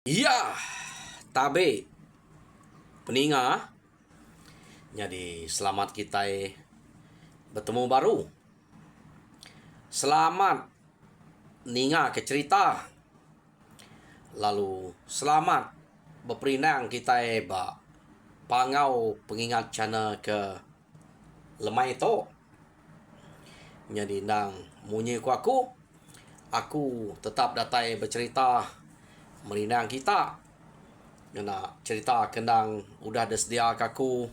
Iya, tabe peninga. Jadi selamat kita bertemu baru. Selamat ninga ke cerita. Lalu selamat berperinang kita pangau pengingat channel ke lemai to. Jadi nang munyi ku aku tetap datai bercerita merinang kita. Kena cerita kendang udah sedia kaku.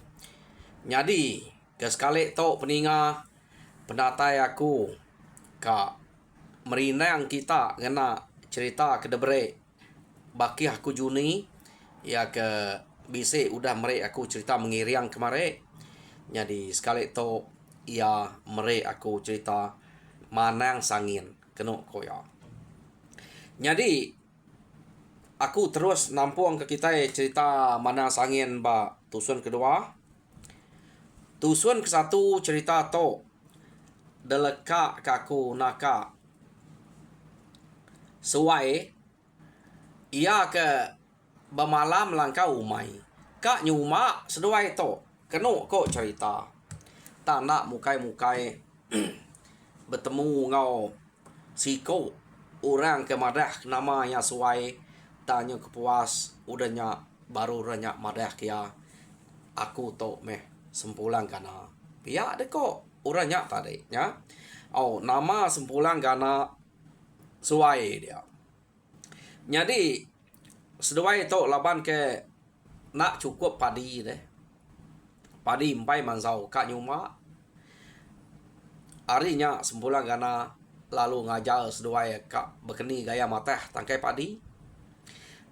Jadi ke sekali to peninga penatai aku ka merinang kita kena cerita ke debre baki aku Juni ya ke bisi udah mere aku cerita mengiriang kemare. Jadi sekali to ia mere aku cerita manang sangin keno koya. Jadi aku terus nampung ke kita cerita mana sangin ba tusun kedua. Tusun ke satu cerita to deleka kaku naka suai ia ke bemalam langkau umai. Kak nyuma seduai to keno ko cerita. Tak nak mukai-mukai bertemu ngau siko orang ke madah namanya suai tanya kepuas udahnya baru ranya madah kia aku to meh sempulang kana pia de ko uranya tadi nya nama sempulang kana suai dia. Jadi seduai to laban ke nak cukup padi deh padi empai mansau kak nyuma arinya sempulang kana lalu ngajar seduai kak berkeni gaya matah tangkai padi.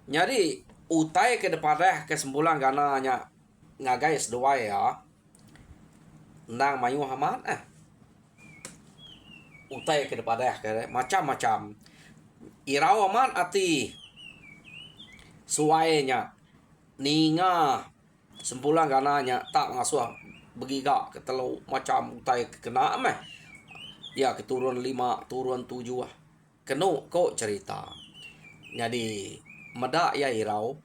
Jadi utai ke depan ke sempulang gananya ngagai seduai ya nang mayu haman utai ke depan ke macam-macam irau aman ati suainya ninga sempulang gananya tak ngasuh begiga ke telu macam utai kena meh ya keturun 5 turun 7 keno ko cerita. Jadi medak ya irau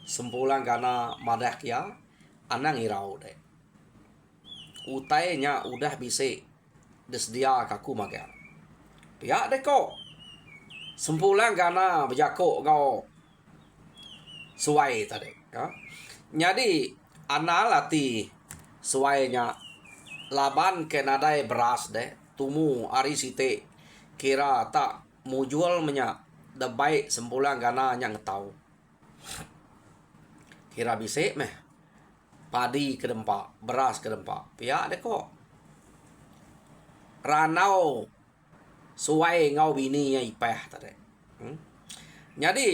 sempulang gana madak ya anang irau deh utainya udah bisa desdia kaku maga ya deh kok sempulang gana bejako kau suai tadi ya. Jadi analati suainya laban ke nadai beras deh tumu ari site kira tak mujual menyak debai sempulang gana yang tahu kira bisa meh padi ke dempak beras ke dempak pia deh kok ranau suai ngau bini yang ipeh tadi. Jadi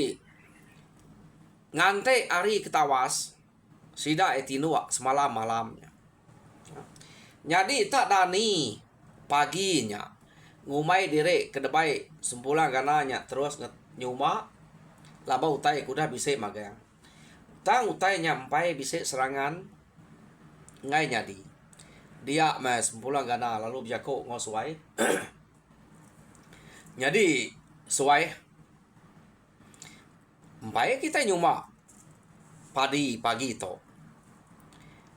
ngante ari ketawas sida etinua semalam malamnya. Jadi tak dani paginya ngumai dire ke debai sempulang gananya terus nyuma laba utai kuda bisa magang tang utai nyampai bisa serangan ngai nyadi dia mas sempulang gana lalu bijako ngosuai. Jadi suai mpai kita nyuma padi pagi to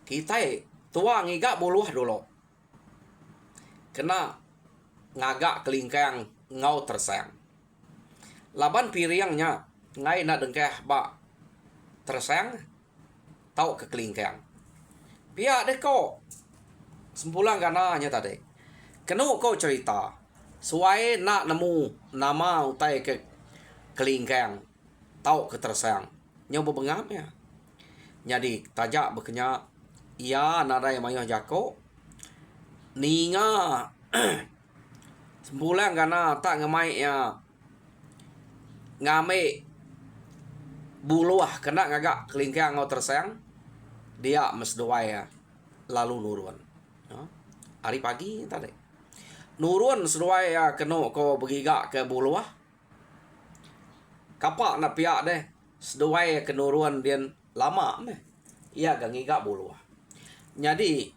kita tua ngiga buluh dulu kena ngagak kelingkang ngau tersang laban piriangnya ngai na dengkeh ba tersang tau ke kelingkang pia deh ko sempulang gananya tadi kenu ko cerita suai nak nemu nama utai ke kelingkang tau ke tersang nyoba bengamnya. Jadi tajak bekenya ia nadai mayah jako ninga sempulang gana tak ngemai ya ngame buluah kena ngagak kelingkang ngau tersayang dia mesdoai ya lalu nurun hari pagi tadi nurun seduai ya keno ko begiga ke buluah kapak na pihak deh seduai ke nurun dia lama meh ia gangiga buluah. Jadi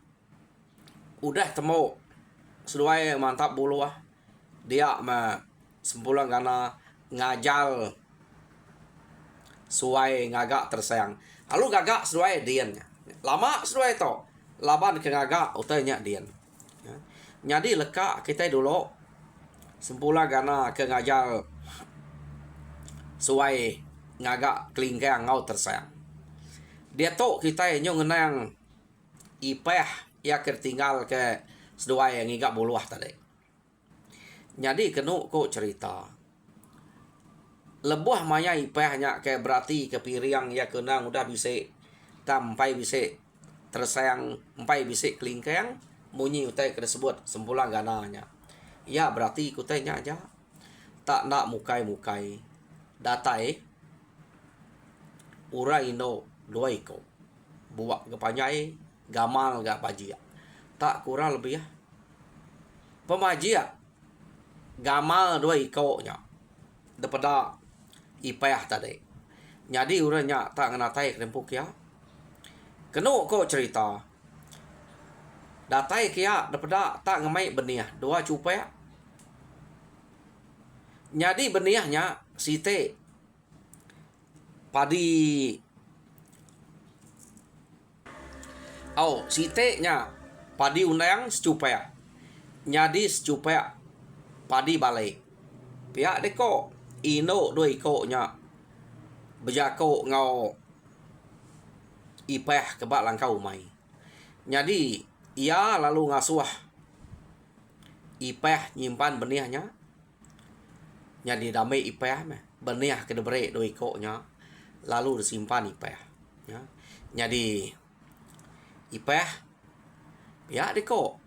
udah temu seduai mantap buluah dia sempulang gana ngajal suai ngagak tersayang. Lalu gagak suai dian. Lama suai to. Laban ke ngagak utainya dian. Ya. Jadi leka kita dulu sempula gana ke ngajal suai ngagak kelingkang ngau tersayang. Dia to kita nyong ngenang ipeh ya ketinggal ke seduai yang ngigak buluah tadi. Jadi kenu ko cerita. Lebuh maya ipehnya kayak berarti ke piriang ya kenang udah bisa tampai bisa tersayang empai bisa kelingkang munyi utai tersebut sempulang gananya. Ya berarti kutanya aja tak nak mukai datai urai no doiko buat kepanyai gamal gak pajia tak kurang lebih ya pemajia gamal doiko nya daripada ipayah tadi. Jadi uranya tak ngenatai kerempuk ya. Kenu ko cerita. Datai kia daripada tak ngemai benih dua cupai. Jadi benihnya site padi site nya padi undang secupai. Jadi secupai padi balik. Pihak deko ino doi ko nya bejako ngau ipeh kebak langkau mai. Jadi ia lalu ngasuh ipeh nyimpan benihnya. Jadi damai ipeh benih kedebre doi ko nya lalu disimpan ipeh. Ya. Jadi ipeh ya deko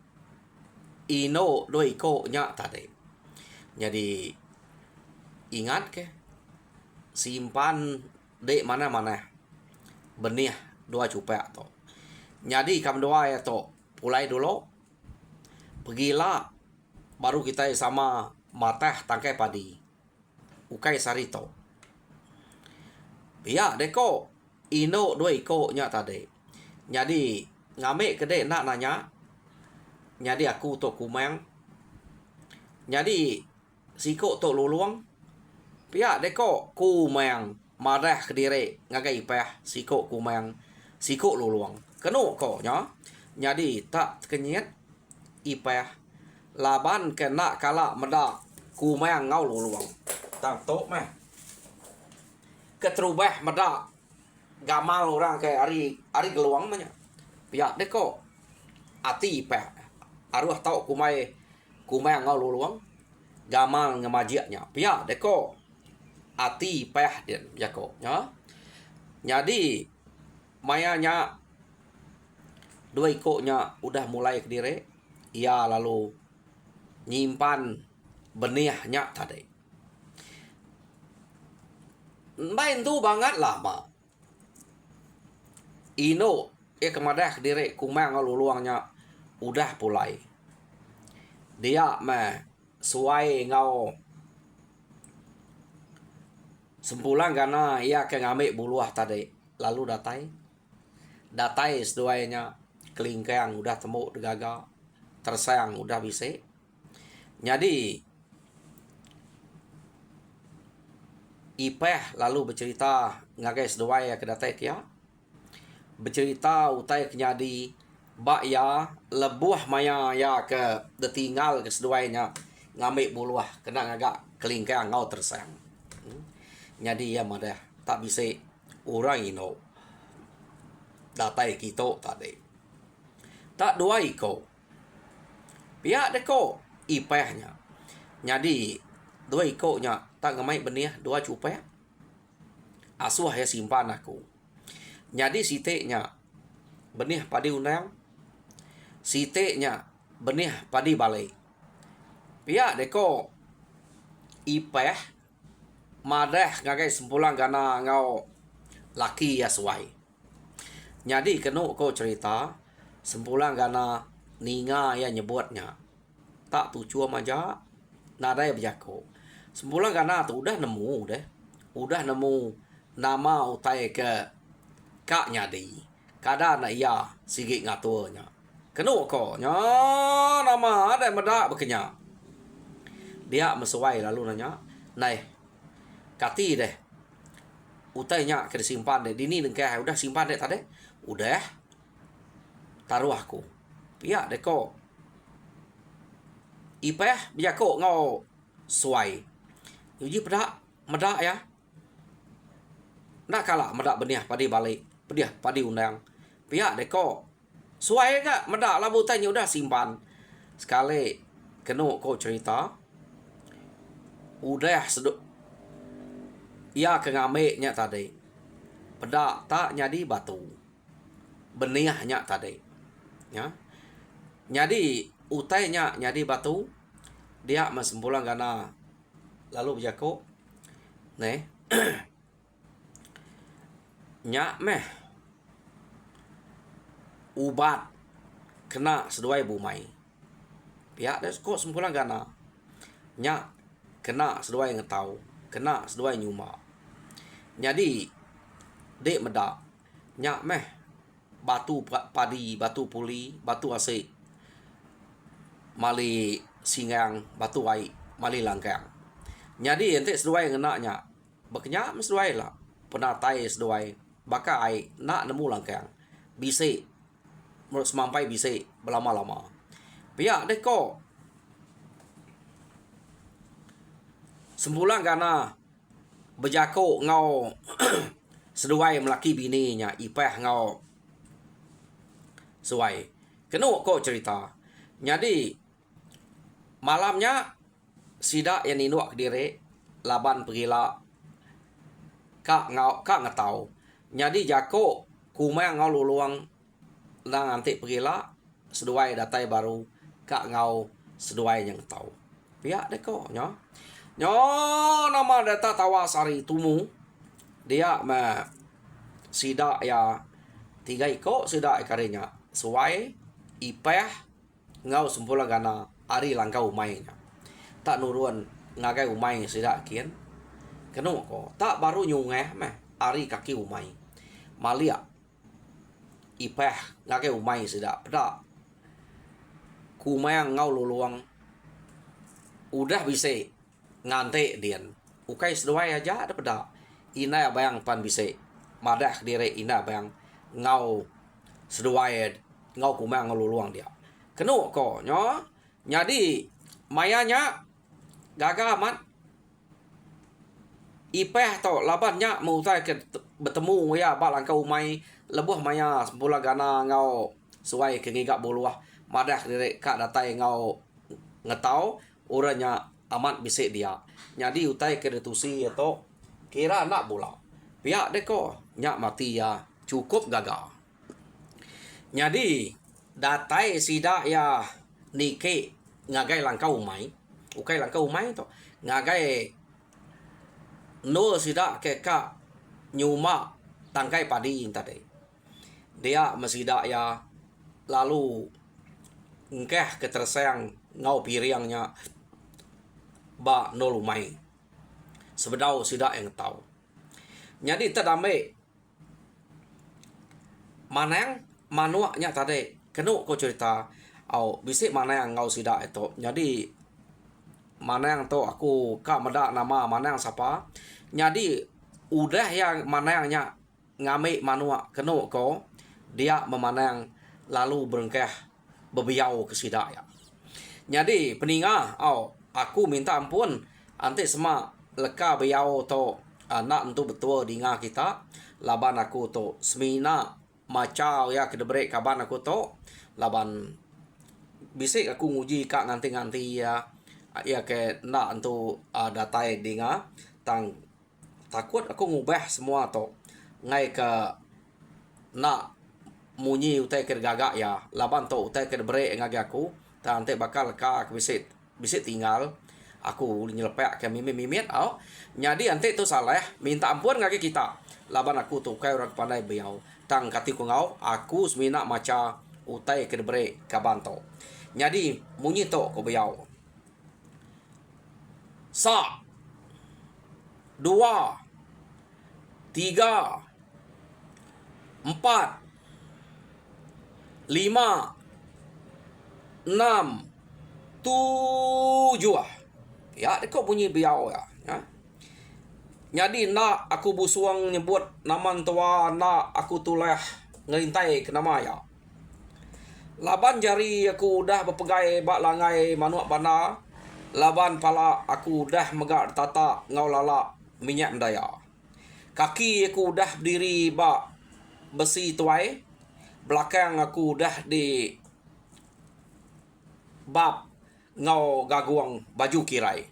ino doi ko nya tadi. Jadi ingat ke simpan de mana-mana benih dua cupai to. Jadi kam doa ya to pulai dulu pergilah baru kita sama matah tangkai padi ukai sarito. Ya deko ino dua iko nya tadi. Jadi ngame kede nak nanya. Jadi aku to kumang. Jadi siko to luluang. Pihak deko kumang marah kediri ngagai ipeh siko kumang siko luluang. Kenu ko nya. Jadi tak kenyet ipeh laban kena kala meda kumang ngau luluang. Tak tok meh. Keterubah meda gamal orang ke ari geluang mah nya. Pihak deko ati ipeh aruh tau kumang ngau luluang gamal ngemajiaknya. Pihak deko ati peh dia jako ya. Jadi mayanya dua ikoknya udah mulai kediri ia lalu nyimpan benihnya tadi. Main tu banget lama. Ino kemadah kediri kumang luluangnya udah pulai. Dia mah suai ngau sempulang karena ia ke ngambil buluah tadi. Lalu datai seduainya kelingkang udah temu degaga tersayang udah bisa. Jadi ipeh lalu bercerita ngagai seduai ke datai kia bercerita utai kenyadi bak ya lebuh maya ya ke detinggal ke seduainya ngambil buluah kena ngagak kelingkang ngau tersayang. Jadi ya madah tak bisa orang ino datai kita tadi. Tak dua iko. Pihak deko ipehnya. Jadi dua iko nya tak ngemai benih dua cupai. Asuh ya simpan aku. Jadi siteknya benih padi undang. Siteknya benih padi balai. Pihak deko ipeh madah ngagai sempulang gana ngau laki ya suai. Jadi kenu ko cerita sempulang gana ninga ya nyebutnya tak tuju maja nada ya berjako. Sempulang gana tu udah nemu deh. Udah nemu nama utai ke kak nyadi. Kada na iya sigit ngatunya. Kenu ko nya nama ada medak bekenya. Dia mesuai lalu nanya, "Nai, kati deh utainya ke simpan deh dini dengkeh udah simpan deh tadi udah taruh aku pihak deh kok ipeh biar kok ngau suai uji pedak medak ya nak kalah medak benih padi balik benih padi undang pihak deh kok suai gak medak lah utainya udah simpan sekali kena kok cerita udah seduk ia kengameknya tadi pedak tak jadi batu benihnya tadi ya jadi utainya jadi batu dia mesempulang karena lalu berjaku nih nyak meh ubat kena seduai bumai pihak dia kok sempulang karena nyak kena seduai ngetau kena seduai nyuma jadi dek medak nyak meh batu padi batu puli batu asik mali singang batu ai mali langkang jadi ente seduai ngenaknya beknya seduai lah penatai seduai baka ai nak nemu langkang bise menurut semampai bise berlama-lama pihak deh kok sembulang karena berjako ngau seduai melaki bininya ipeh ngau suai kena kok cerita jadi malamnya sidak yang induak diri laban pergila kak ngetau jadi jako kumang ngau luluang nang nanti pergila seduai datai baru kak ngau seduai yang tahu pihak deh kok nyo nama data tawasari tumu dia sidak ya 3 iko sidak ikarinya suai ipeh ngau sempulang gana ari langkau umainya tak nurun ngagai umai sidak kian kenu ko tak baru nyungeh meh ari kaki umai malia ipeh ngagai umai sidak pedak kumayang ngau luluang udah bisa ngante dian ukai seduai aja ada pedak ina bayang pan bisa madah dire ina bayang ngau seduai ngau kumayang ngau luluang dia kenu ko nyo jadi mayanya gagal amat ipeh to labannya mau saya bertemu ya balang kau umai lebuh maya sempulang gana ngau suai ke ngigak buluah madah dire kak datai ngau ngetau uranya amat bisik dia jadi utai ke detusi atau kira nak bola pihak deko nyak mati ya cukup gagal jadi datai sidak ya nike ngagai langkau umai ukai langkau umai to ngagai no sidak ke kak nyuma tangkai padi tadi dia mesidak ya lalu engkeh ketersayang ngau piriangnya ba no lumai sebedau sidak yang tahu jadi terdamai mana yang manuaknya tadi kenu ko cerita au bisik mana yang ngau sidak itu jadi mana yang tu aku kak medak nama mana yang siapa jadi udah yang mana yang ngamik manuak kenu ko dia memanang lalu berengkeh bebiau ke sidak ya jadi peningah au aku minta ampun ante sema leka biau to anak untuk betul dinga kita laban aku to semina macau ya kedebrek kaban aku to laban bisik aku nguji kak nganti-nganti ya ke nak untuk datai dinga tang takut aku ngubah semua to ngai ke nak munyi utai ke gagak ya laban to utai ke debrek ngagi aku tang ante bakal ka bisik tinggal aku nyelepek ke mimit au jadi ante tu salah minta ampun ngagi kita laban aku tu kai orang pandai biau tang katiku ngau aku semina maca utai ke debrek kabanto jadi munyi to ko biau sa 2 3 4 5 6 7 ya kok bunyi biau ya Jadi nak aku busuang nyebut naman tua nak aku tulah ngerintai ke nama ya. Laban jari aku dah berpegai bak langai manuak bana. Laban pala aku dah megak tata ngau lala minyak mendaya. Kaki aku dah berdiri bak besi tuai. Belakang aku dah di bab ngau gaguang baju kirai.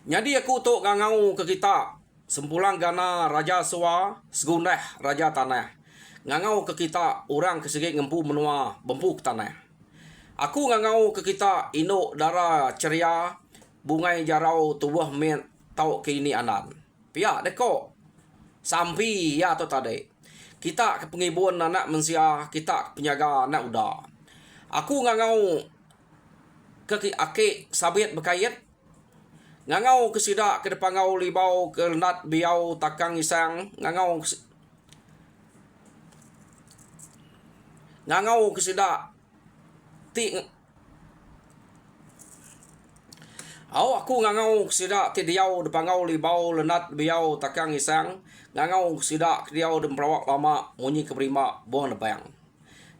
Jadi aku tok ngangau ke kita sempulang gana raja sua segundah raja tanah. Ngangau ke kita orang kesegit ngempu menua bempuk tanah. Aku ngangau ke kita induk dara ceria bungai jarau tubuh men tau ke ini anan. Pia deko sampi ya atau tadi. Kita ke pengibun anak mensia, kita penjaga anak uda. Aku ngangau ke ake sabit berkait. Ngangau ke sidak ke depan ngau libau ke nat biau takang isang. Ngangau ke sidak aku ngangau sidak ti diau depan ngau libau lenat biau takang isang. Ngangau sidak diau dem pelawak lama munyi ke berima buang lebang.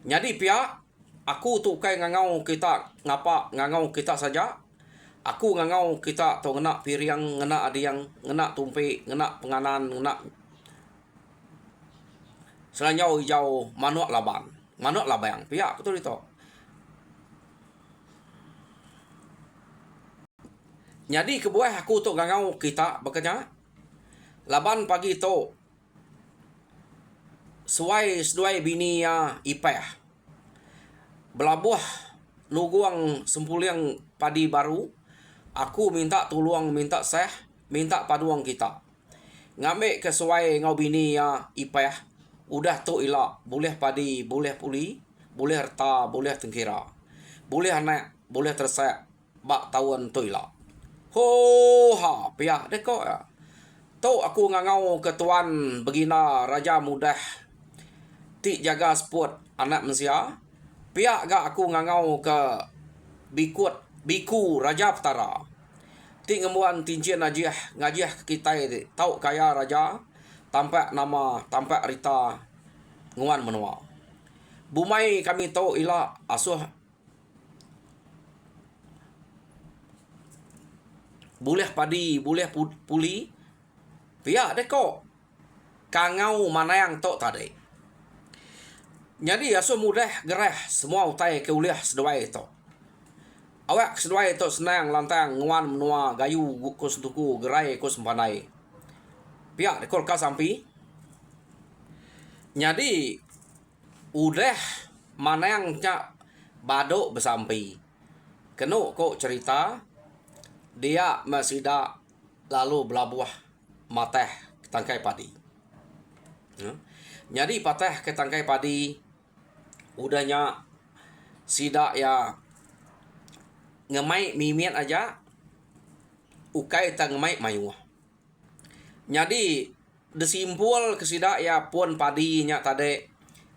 Jadi pihak aku tu kai ngangau kita ngapa ngangau kita saja. Aku ngangau kita tu ngena piriang ngena adiang ngena tumpi ngena penganan ngena selanyau hijau manuak laban manuak labang pihak betul itu. Jadi kebuah aku tu ngangau kita bekerja. Laban pagi tu seduai bini ya ipah. Belabuh nuguang sempuliang padi baru. Aku minta tuluang minta seh minta paduang kita. Ngambil kesuai ngau bini ya ipah. Udah tu ilak boleh padi boleh puli boleh harta boleh tengkira. Boleh anak boleh tersek bak tahun tu ilak. Ho ha pihak deko ya. Tu aku ngangau ke tuan begina raja mudah ti jaga sport anak mensia. Pihak gak aku ngangau ke biku raja petara. Ti ngemuan tincian ngajiah ke kita ti. Tau kaya raja tampak nama tampak rita nguan menua. Bumai kami tau ila asuh boleh padi, boleh puli. Pihak deko. Kangau mana yang tok tadi. Jadi asuh mudah gerah semua utai ke uliah seduai itu. Awak seduai itu senang lantang nguan menua gayu kus tuku gerai kus mpanai. Pihak deko ka sampi. Jadi udah mana yang cak badok bersampi. Keno kok cerita dia masih dah lalu belabuh mateh ke tangkai padi. Jadi pateh ke tangkai padi udahnya sidak ya ngemai mimian aja ukai ta ngemai mayuh. Jadi desimpul ke sidak ya pun padinya tadi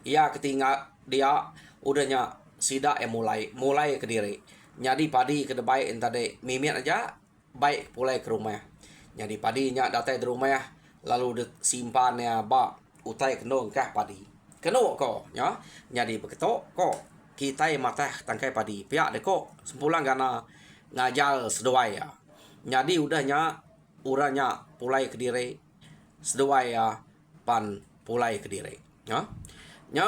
ya ketinggal dia udahnya sidak ya mulai ke diri. Jadi padi ke baik tadi mimian aja baik pulai ke rumah. Jadi padinya datang di rumah lalu simpan ya bak utai keno kah padi. Keno ko ya. Jadi begitu ko kita matah tangkai padi. Pihak deko sempulang gana ngajal seduai ya. Jadi udahnya uranya pulai ke diri seduai ya pan pulai ke diri ya. Nya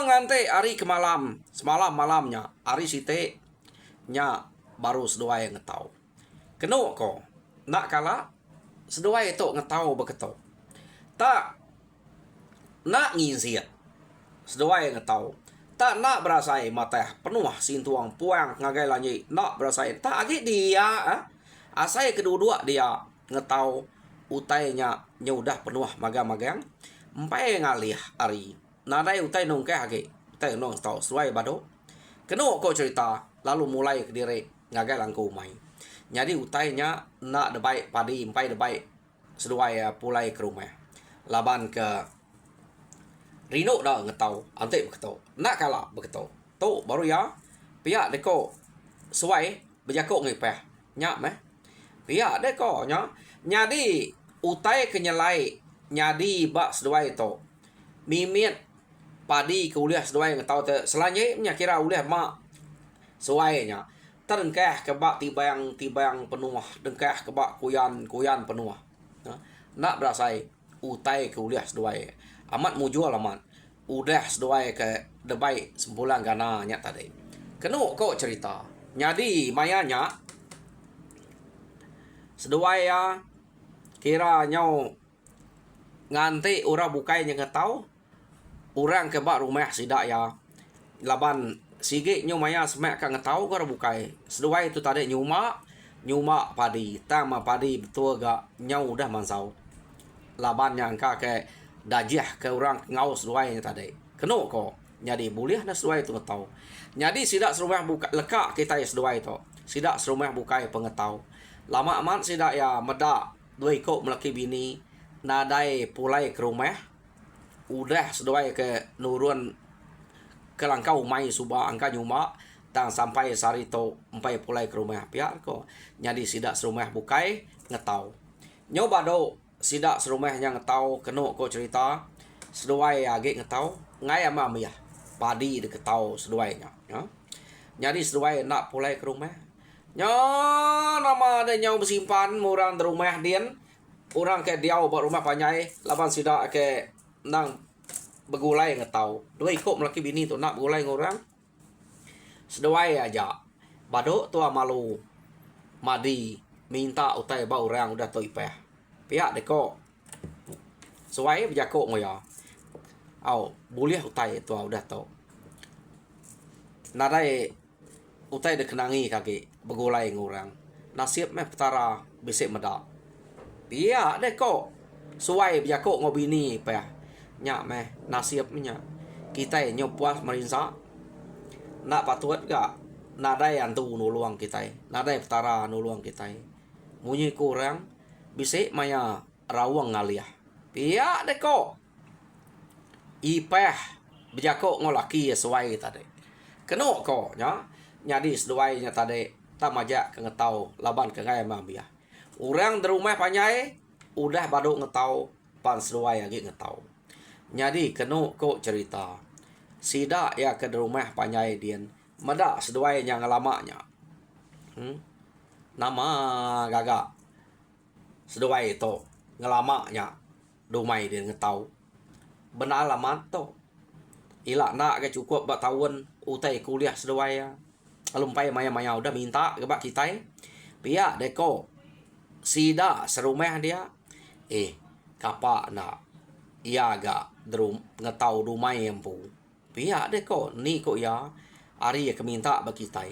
ngante hari ke malam semalam malamnya hari site nya baru seduai ngetau. Keno ko nak kala seduai itu ngetau beketo. Tak nak ngizit seduai ngetau. Tak nak berasai mateh penuh sintuang puang ngagai lanyi nak berasai tak agi dia asai kedua-dua dia ngetau utainya nyudah penuh magang-magang empai ngalih ari nadai utai nongke agi utai nong tau seduai bado. Keno ko cerita lalu mulai ke diri ngagai langkau mai. Jadi utainya nak debaik padi empai debaik seduai pulai ke rumah. Laban ke Rino dah ngetau ante begitu. Nak kalah begitu. Tu baru ya pihak deko suai berjakok ngipeh. Nyak meh. Pihak deko nya Nyadi utai kenyelai nyadi bak seduai to. Mimit padi ke uliah seduai ngetau te selanjutnya kira uliah mak suainya. Terengkah ke bak tibang penuh, dengkah ke bak kuyan penuh. Nak berasai utai ke uliah seduai. Amat mujul amat. Udah seduai ke debai sempulang gana nya tadi. Kenu kok cerita. Nyadi mayanya seduai ya kira nyau nganti ura bukai yang ngetau orang ke bak rumah sidak ya laban sige nyu maya semak ka ngetau gara bukai seduai itu tadi nyuma padi tama padi betul ga nyau dah mansau laban yang ka ke dajah ke orang ngau seduai tadi keno ko nyadi boleh na seduai itu ngetau nyadi sidak serumah buka lekak kita ya seduai itu sidak serumah bukai pengetau lama aman sidak ya medak dua ikut melaki bini nadai pulai ke rumah udah seduai ke nurun ke langkau mai suba angka nyuma tang sampai sarito empai pulai ke rumah pihak ko nyadi sidak serumah bukai ngetau nyoba do sidak serumah yang ngetau keno ko cerita seduai age ngetau ngai ama ya padi de ketau seduainya ya nyadi seduai nak pulai ke rumah nyo nama ada nyau bersimpan murang di rumah dian orang ke diau buat rumah panyai laban sidak ke nang begulai ngetau dua ikut melaki bini tu nak begulai ngorang seduai aja baduk tua malu madi minta utai ba orang udah tu ipeh pihak deko suai berjakok ngoya au boleh utai tu udah tu nadai utai de kenangi kaki begulai ngorang nasib meh petara besek medak pihak deko suai berjakok ngobini peh nyak meh nasibnya kita nyo puas merinsa nak patut gak nadai antu nuluang kita nadai petara nuluang kita munyi kurang bisik maya rawang ngaliah pihak deko ipeh berjakok ngolaki sesuai tadi keno ko nya nyadi sesuai nya tadi tak majak ke ngetau laban ke ngai mambia urang di rumah panyai udah baduk ngetau pan sesuai lagi ngetau nyadi keno ko cerita sidak ya ke rumah panyai dian medak sesuai nya ngalamaknya nama gagak sesuai itu ngalamaknya domai dia ngetau benar alamat to ilak nak ke cukup bak tahun utai kuliah sesuai ya alumpai maya udah minta ke bak kita pihak deko sida serumah dia kapak nak ia agak drum ngetau rumai empu pihak deko ni kok ya ari ya keminta bak kita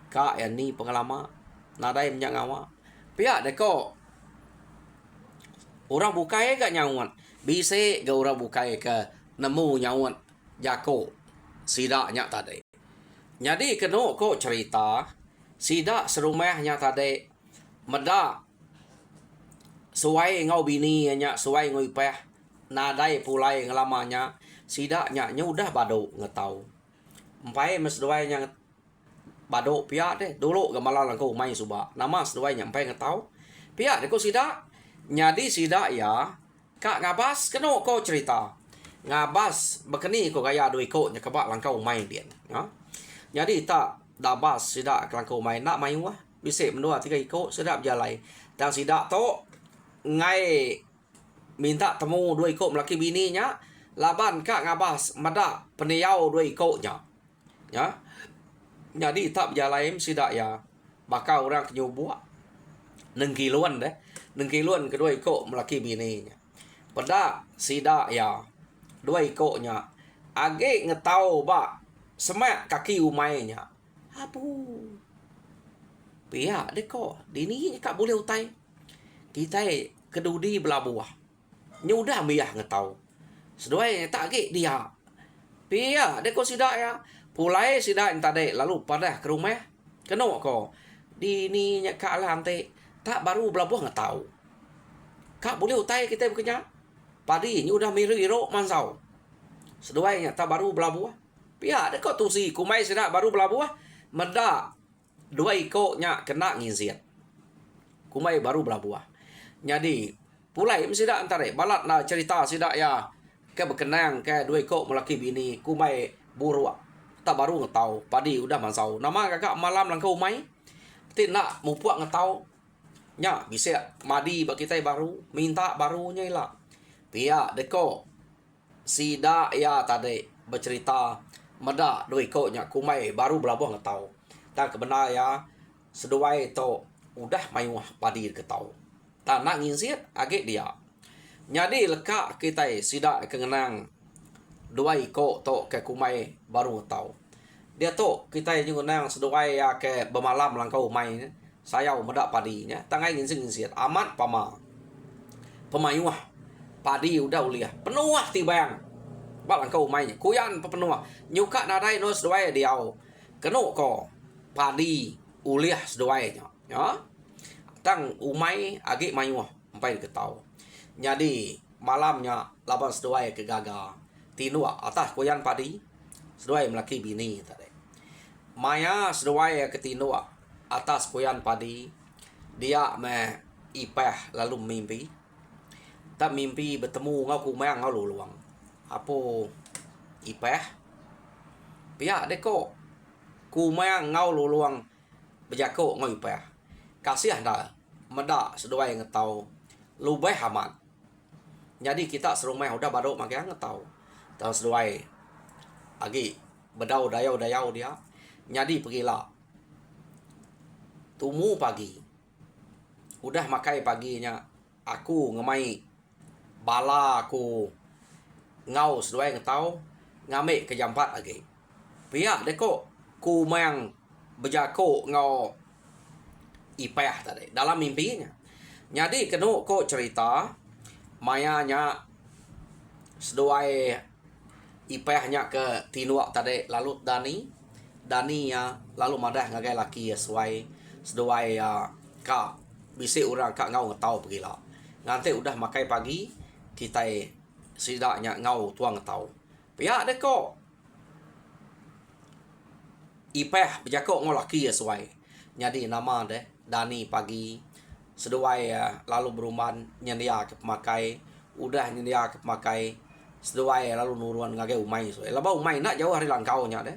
kak ya ni pengalaman nadai menyak ngawa pihak deko orang bukai gak nyawat bise ga orang bukai ke nemu nyawat jako sidaknya tadi jadi keno ko cerita sidak serumahnya tadi medak suai ngau bini nya suai ngau ipeh nadai pulai ngelamanya sidaknya udah bado ngetau empai mes duai nya bado pihak deh dulu gemalan langkau main suba nama seduai nya empai ngetau pihak deh ko sidak nyadi sidak ya kak ngabas keno ko cerita ngabas bekeni ko gaya doi ko nya kebak langkau main bien ya jadi tak dabas sidak langkau main nak main wah bisa menua tiga iko sedap jalai dan sidak to ngai minta temu dua iko melaki bininya laban kak ngabas medak peniau dua iko nya ya jadi tak jalai sidak ya bakal orang kenyubua nengkiluan deh nengkiluan kedua iko melaki bininya pada sidak ya dua ikoknya age ngetau ba semak kaki umainya abu pihak deko dini kak boleh utai kita kedudi belabuah nyudah miyah ngetau seduai tak age dia pihak deko sidak ya pulai sidak tadi lalu pada ke rumah keno ko dini nya kak lante tak baru belabuah ngetau kak boleh utai kita bekerja padi ni udah miru mansau seduai nya tak baru belabuah pihak deko tusi kumai sidak baru belabuah medak dua ikoknya kena ngizit kumai baru belabuah Jadi pulai mesti dak antare balat na cerita sidak ya ke berkenang ke dua kok melaki bini ku mai buru tak baru ngetau padi udah masau nama kakak malam langkau mai ti nak mupuak ngetau nya bisa madi bak kita baru minta barunya lah pihak deko sida ya tadi bercerita meda dua koknya ku mai baru belabuh ngetau tak kebenar ya seduai to udah mai wah padi ketau tak nak nginsit agak dia jadi lekak kita sida kengenang dua ikut to ke kumai baru tahu dia to kita juga nang seduai ya ke bermalam langkau mai saya medak padinya tangai ngin amat pemayuah padi udah uliah penuh tibang bak langkau mai kuyan penuh nyuka nadai no seduai diau kenu ko padi uliah seduai nya ya tang umai agi mayuah sampai ketau jadi malamnya laban seduai ke gaga tinua atas kuyan padi seduai melaki bini tadi maya seduai ke tinua atas kuyan padi dia me ipeh lalu mimpi tak mimpi bertemu ngau kumang ngau luang apa ipeh pihak deko kumang ngau luang berjako ngau ipeh kasih anda meda seduai ngetau lubeh aman jadi kita serumai udah baru makin ngetau tahu seduai agi bedau dayau dia jadi pergilah tumu pagi udah makai paginya aku ngemai bala aku ngau seduai ngetau ngambil ke jam 4 lagi pihak deko ku mang berjako ngau ipeh tadi dalam mimpinya jadi kenu ko cerita mayanya seduai ipehnya ke tinuak tadi lalu Dani ya lalu madah ngagai laki ya seduai ya kak bisi orang kak ngau ngetau pergilah nanti udah makai pagi kita sidaknya ngau tuang ngetau pihak deko ipeh berjakok ngau laki ya jadi nama deh Dani pagi seduai ya lalu beruman nyendia ke pemakai udah nyendia ke pemakai seduai lalu nuruan ngagai umai laba umai nak jauh hari langkau nya deh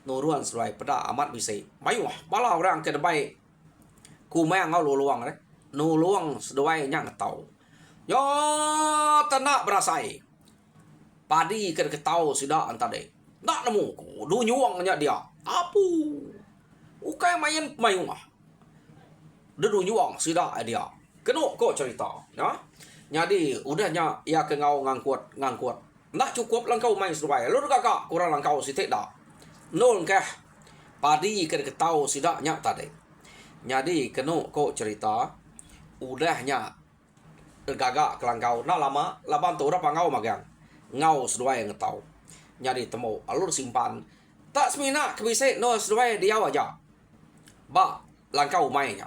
nuruan seduai peda amat bisa mayu bala orang ke debai kumang ngau luang deh nuluang seduai nya ngetau yo tenak berasai padi ke ketau sudah anta deh nak nemu du nyuang nya dia apu ukai main mayu dedu nyuang sudah dia kenu kok cerita ya jadi udahnya ya ke ngau ngangkuat nak cukup langkau main seduai lu kakak kurang langkau sitek dah nol kah padi ke ketau sudah nya tadi jadi kenu kok cerita udahnya gagak kelangkau nah lama laban tu orang ngau magang ngau seduai ngetau jadi temu alur simpan tak semina kebisik no seduai dia aja ba langkau mainnya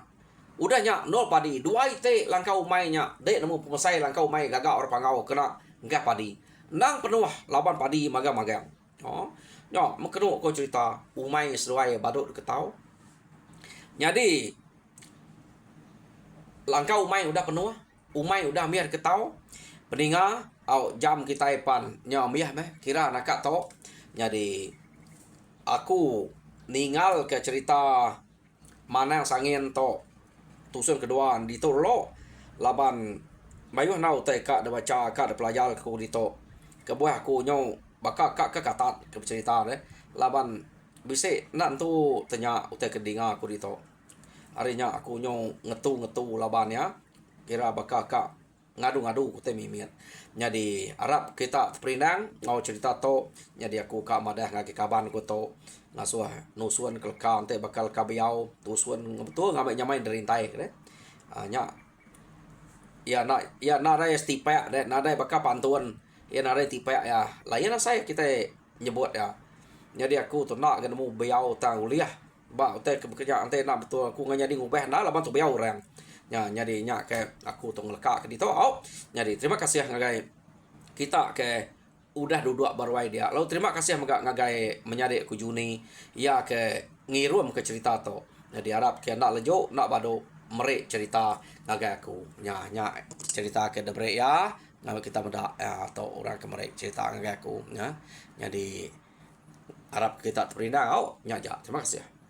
udahnya nol padi dua ite langkau mainnya dek nemu pemasai langkau main gagak orang pangau kena enggak padi nang penuh laban padi magang oh nyo mekenu ko cerita umai seduai badut ketau jadi langkau umai udah penuh umai udah miar ketau peninga au jam kita pan nyo miah meh kira nak to jadi aku ningal ke cerita mana sangin to tusun kedua di to lo laban mayu nau te kak da baca kak da pelajar aku di to kebuah aku nyo baka kak ke katat ke cerita deh laban bise nan tu tanya utai kedinga aku di to harinya aku nyo ngetu laban ya kira baka kak ngadu ku te mimian jadi Arab kita perindang ngau cerita to jadi aku kak madah ngagi kaban ku to ngasuh nusuan kelka ante bakal kabiau tusuan betul ngabe nyamai derintai deh nya ya na rai stipek deh na rai bakal pantuan ya na rai tipek ya lain saya kita nyebut ya jadi aku tu nak nemu biau tang uliah ba te bekerja ante nak betul aku nganya di ngubah na laban tu biau orang ya jadi nya ke aku tu ngeleka ke di to jadi terima kasih ngagai kita ke udah duduk barwai dia lalu terima kasih ngagai menyadik ku Juni ya ke ngirum ke cerita to jadi harap ke nak lejo nak bado merik cerita ngagai aku. Nya cerita ke debrek ya. Ngagai kita mendak atau orang ke merik cerita ngagai aku. Ya. Jadi harap kita terperindah. Nya ja. Terima kasih.